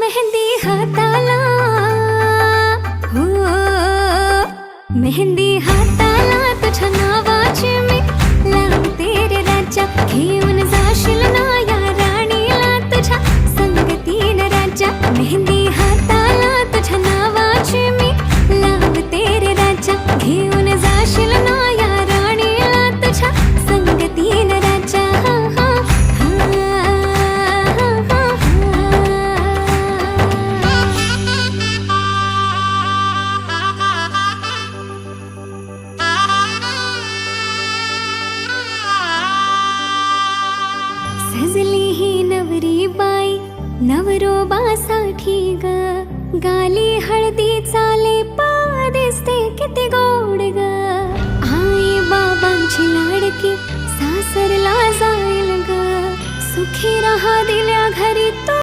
मेहंदी हाताला, हो मेहंदी हाताला तुझ्या नावाची मी लावते रे राजा. घेऊन जाशील ना या राणीला तुझ्या संगतीनं राजा. मेहंदी हाताला तुझ्या नावाची मी लावते रे राजा. घेऊन जाशील ना या राणीला तुझ्या संगतीनं राजा. सजली ही नवरी बाई नवरोबासाठी ग. गाली हळदी चाले पा दिसते किती गोड ग. आई बाबांची लाडकी सासरला जाईल ग. सुखी राहा दिल्या घरी तो